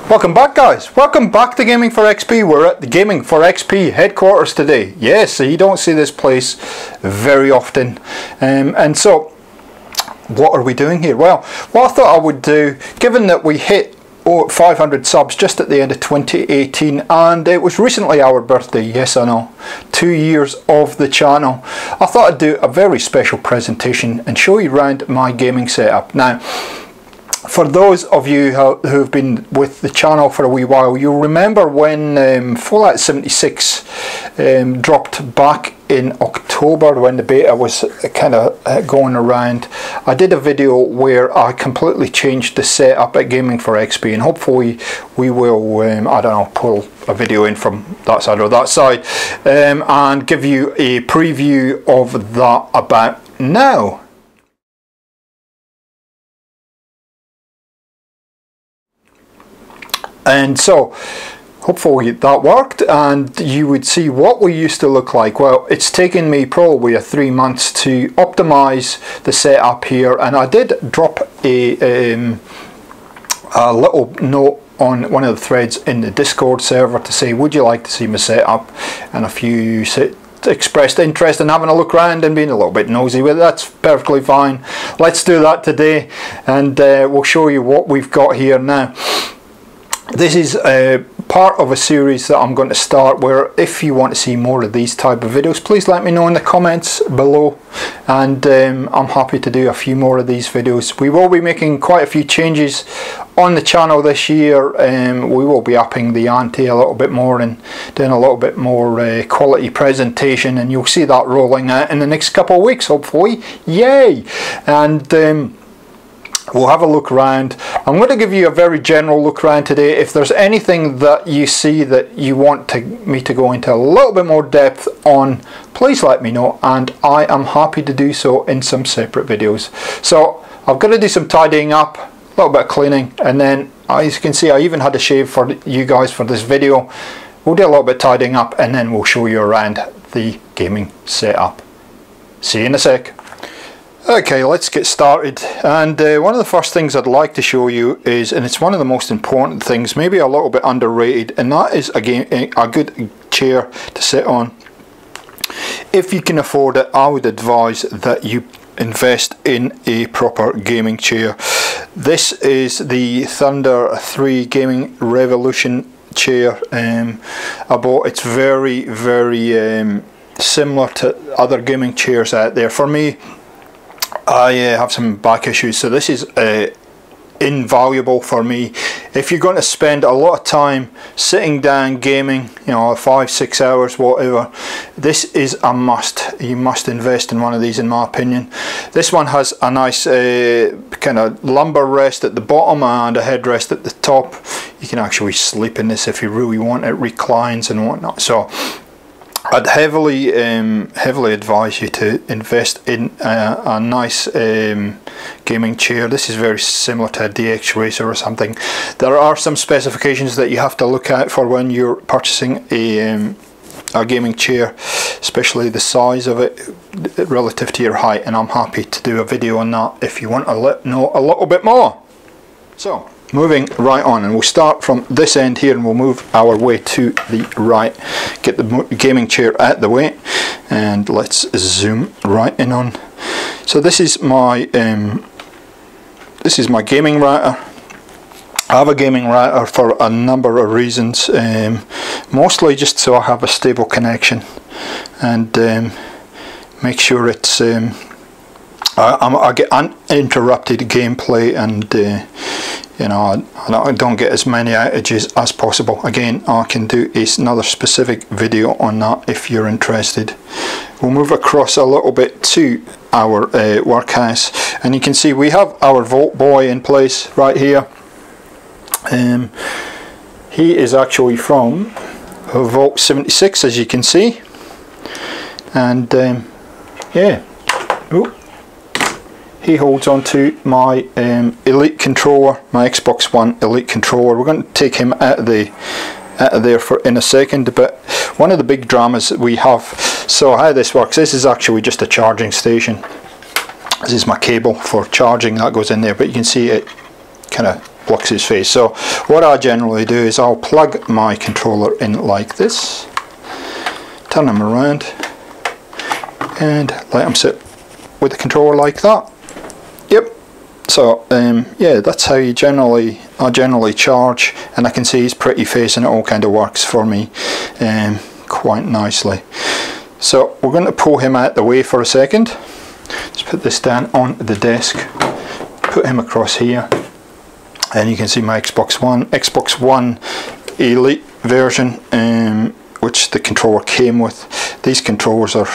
Welcome back, guys. Welcome back to Gaming for XP. We're at the Gaming for XP headquarters today. Yes, you don't see this place very often. And so, what are we doing here? Well, what I thought I would do, given that we hit 500 subs just at the end of 2018, and it was recently our birthday, yes I know, 2 years of the channel, I thought I'd do a very special presentation and show you around my gaming setup. Now, for those of you who have been with the channel for a wee while, you'll remember when Fallout 76 dropped back in October, when the beta was kind of going around. I did a video where I completely changed the setup at Gaming for XP, and hopefully we will, I don't know, pull a video in from that side or that side and give you a preview of that about now. And so hopefully that worked and you would see what we used to look like. Well, it's taken me probably 3 months to optimize the setup here, and I did drop a little note on one of the threads in the Discord server to say, would you like to see my setup? And a few expressed interest in having a look around and being a little bit nosy with it. That's perfectly fine. Let's do that today, and we'll show you what we've got here now. This is part of a series that I'm going to start, where if you want to see more of these type of videos, please let me know in the comments below, and I'm happy to do a few more of these videos. We will be making quite a few changes on the channel this year. We will be upping the ante a little bit more and doing a little bit more quality presentation, and you'll see that rolling out in the next couple of weeks, hopefully. Yay! And we'll have a look around. I'm going to give you a very general look around today. If there's anything that you see that you want me to go into a little bit more depth on, please let me know, and I am happy to do so in some separate videos. So I've got to do some tidying up, a little bit of cleaning, and then as you can see, I even had a shave for you guys for this video. We'll do a little bit of tidying up and then we'll show you around the gaming setup. See you in a sec. Okay, let's get started, and one of the first things I'd like to show you is, and it's one of the most important things, maybe a little bit underrated, and that is again a good chair to sit on. If you can afford it, I would advise that you invest in a proper gaming chair. This is the Thunder 3 Gaming Revolution chair. I bought. It's very similar to other gaming chairs out there. For me, I have some back issues, so this is invaluable for me. If you're going to spend a lot of time sitting down gaming, you know, 5-6 hours, whatever, this is a must. You must invest in one of these, in my opinion. This one has a nice kind of lumbar rest at the bottom and a headrest at the top. You can actually sleep in this if you really want. It reclines and whatnot. So I'd heavily advise you to invest in a nice gaming chair. This is very similar to a DX Racer or something. There are some specifications that you have to look out for when you're purchasing a gaming chair, especially the size of it relative to your height, and I'm happy to do a video on that if you want to know a little bit more. So, moving right on, and we'll start from this end here and we'll move our way to the right, get the gaming chair out the way, and let's zoom right in on. So this is my gaming router. I have a gaming router for a number of reasons, mostly just so I have a stable connection and make sure it's I get uninterrupted gameplay, and you know, I don't get as many outages as possible. Again, I can do another specific video on that if you're interested. We'll move across a little bit to our workhouse, and you can see we have our Volt Boy in place right here. He is actually from Volt 76, as you can see, and yeah. Ooh. He holds onto my Elite controller, my Xbox One Elite controller. We're going to take him out of there in a second, but one of the big dramas that we have, so how this works, this is actually just a charging station. This is my cable for charging that goes in there, but you can see it kind of blocks his face. So what I generally do is I'll plug my controller in like this, turn him around, and let him sit with the controller like that. Yep. So yeah, that's how I generally charge, and I can see his pretty face, and it all kind of works for me quite nicely. So we're going to pull him out the way for a second. Let's put this down on the desk, put him across here, and you can see my Xbox One Elite version, which the controller came with. These controllers are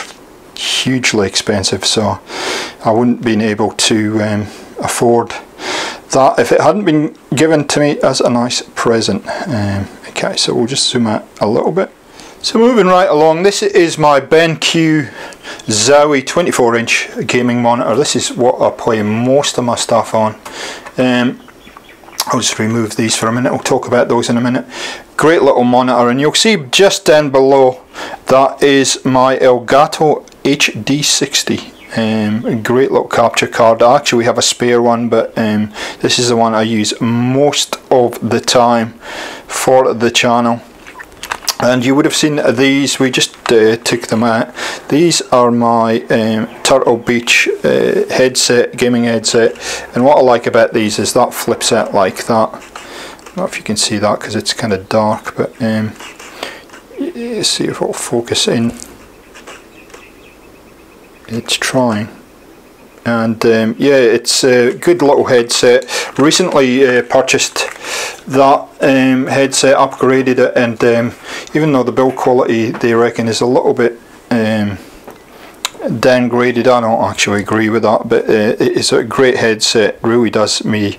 hugely expensive, so I wouldn't been able to afford that if it hadn't been given to me as a nice present. Okay, so we'll just zoom out a little bit. So moving right along, this is my BenQ ZOWIE 24-inch gaming monitor. This is what I play most of my stuff on. I'll just remove these for a minute, we'll talk about those in a minute. Great little monitor, and you'll see just down below that is my Elgato HD60. A great little capture card. I actually have a spare one, but this is the one I use most of the time for the channel. And you would have seen these, we just took them out. These are my Turtle Beach headset, gaming headset, and what I like about these is that flips out like that. I don't know if you can see that because it's kind of dark, but let's see if it'll focus in. It's trying. And yeah, it's a good little headset. Recently purchased that headset, upgraded it, and even though the build quality they reckon is a little bit downgraded, I don't actually agree with that, but it's a great headset, really does me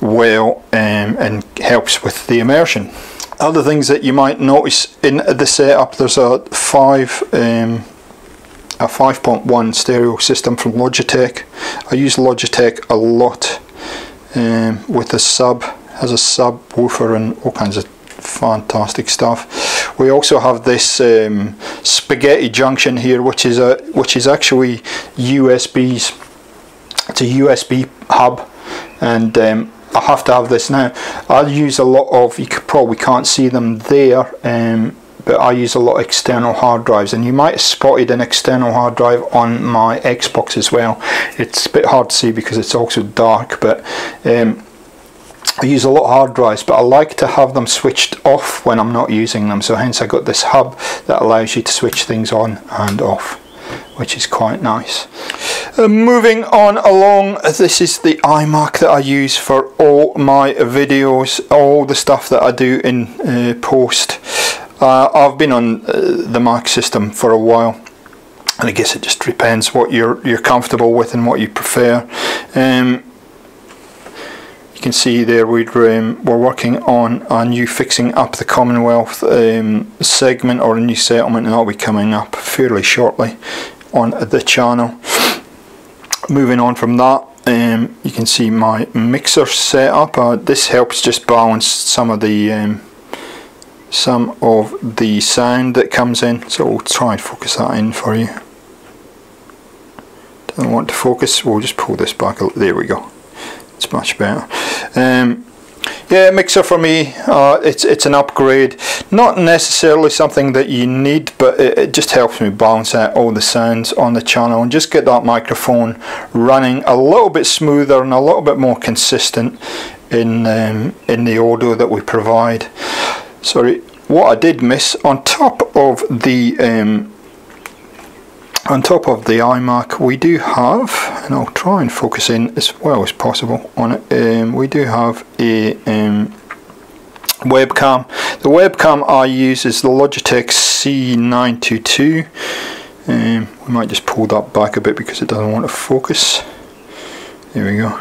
well, and helps with the immersion. Other things that you might notice in the setup, there's a 5.1 stereo system from Logitech. I use Logitech a lot with a sub, has a subwoofer and all kinds of fantastic stuff. We also have this spaghetti junction here, which is actually USBs. It's a USB hub, and I have to have this now. I use a lot of, you probably can't see them there, but I use a lot of external hard drives, and you might have spotted an external hard drive on my Xbox as well. It's a bit hard to see because it's also dark, but I use a lot of hard drives, but I like to have them switched off when I'm not using them, so hence I got this hub that allows you to switch things on and off, which is quite nice. Moving on along, this is the iMac that I use for all my videos, all the stuff that I do in post. I've been on the Mac system for a while, and I guess it just depends what you're comfortable with and what you prefer. You can see there we're working on a new fixing up the Commonwealth segment, or a new settlement, and that'll be coming up fairly shortly on the channel. Moving on from that, you can see my mixer setup. This helps just balance some of the sound that comes in, so we'll try and focus that in for you. Don't want to focus, we'll just pull this back. There we go, it's much better. Yeah, mixer for me, it's an upgrade, not necessarily something that you need, but it just helps me balance out all the sounds on the channel and just get that microphone running a little bit smoother and a little bit more consistent in the audio that we provide. Sorry, what I did miss, on top of the iMac, we do have, and I'll try and focus in as well as possible on it, we do have a webcam. The webcam I use is the Logitech C922. We might just pull that back a bit because it doesn't want to focus. There we go.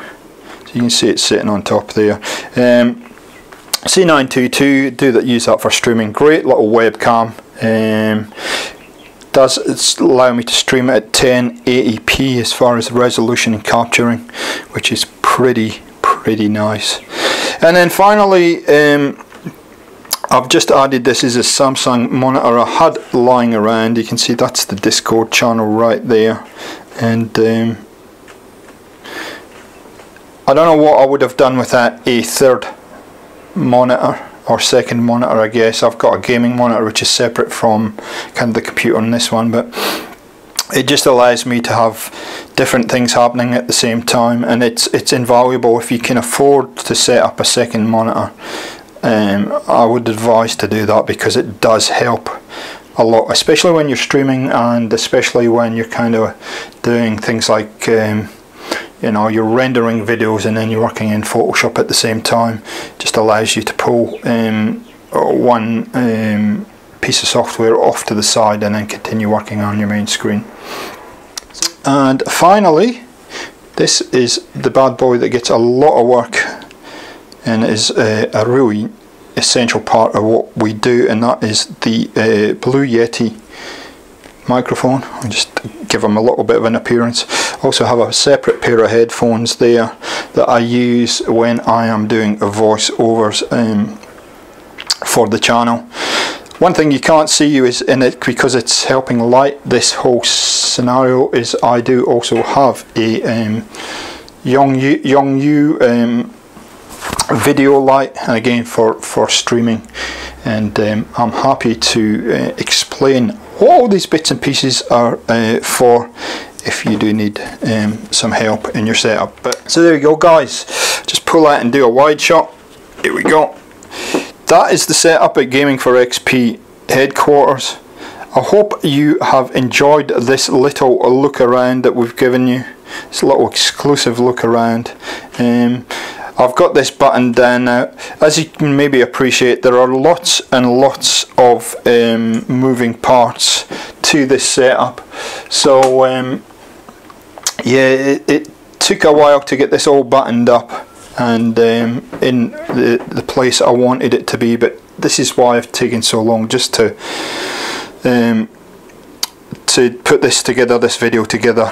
So you can see it sitting on top there. C922, use that for streaming. Great little webcam. Does allow me to stream it at 1080p as far as the resolution and capturing, which is pretty nice. And then finally, I've just added, this is a Samsung monitor I had lying around. You can see that's the Discord channel right there, and I don't know what I would have done with that, a third monitor or second monitor. I guess I've got a gaming monitor which is separate from kind of the computer on this one, but it just allows me to have different things happening at the same time, and it's invaluable if you can afford to set up a second monitor. I would advise to do that because it does help a lot, especially when you're streaming, and especially when you're kind of doing things like you know, you're rendering videos and then you're working in Photoshop at the same time. Just allows you to pull one piece of software off to the side and then continue working on your main screen. And finally, this is the bad boy that gets a lot of work and is a really essential part of what we do, and that is the Blue Yeti microphone. I'll just give them a little bit of an appearance. Also have a separate pair of headphones there that I use when I am doing voiceovers for the channel. One thing you can't see is in it, because it's helping light this whole scenario, is I do also have a Yongyu video light, and again for streaming, and I'm happy to explain what all these bits and pieces are for if you do need some help in your setup. But so there you go, guys, just pull out and do a wide shot. Here we go. That is the setup at Gaming4XP headquarters. I hope you have enjoyed this little look around that we've given you, this little exclusive look around. I've got this button down now. As you can maybe appreciate, there are lots and lots of moving parts to this setup, so yeah, it took a while to get this all buttoned up and in the place I wanted it to be, but this is why I've taken so long, just to put this together, this video together,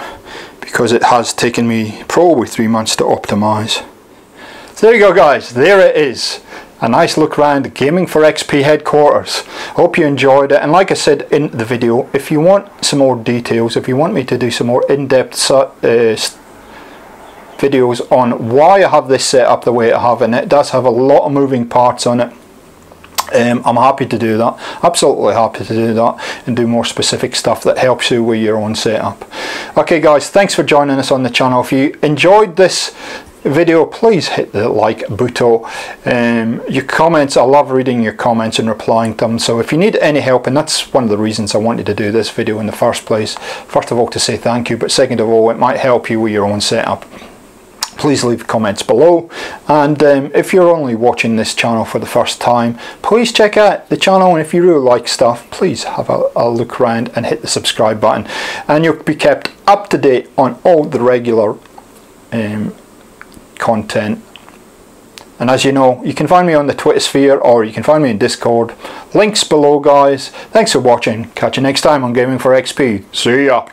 because it has taken me probably 3 months to optimize. So there you go, guys, there it is, a nice look around Gaming4XP headquarters. Hope you enjoyed it, and like I said in the video, if you want some more details, if you want me to do some more in-depth videos on why I have this set up the way I have, and it does have a lot of moving parts on it, I'm happy to do that, absolutely happy to do that, and do more specific stuff that helps you with your own setup. Okay guys, thanks for joining us on the channel. If you enjoyed this video, please hit the like button. Your comments, I love reading your comments and replying to them, so if you need any help, and that's one of the reasons I wanted to do this video in the first place, first of all to say thank you, but second of all, it might help you with your own setup, please leave comments below. And if you're only watching this channel for the first time, please check out the channel, and if you really like stuff, please have a look around and hit the subscribe button, and you'll be kept up to date on all the regular content. And as you know, you can find me on the Twitter sphere, or you can find me in Discord. Links below, guys. Thanks for watching. Catch you next time on Gaming4XP. See ya.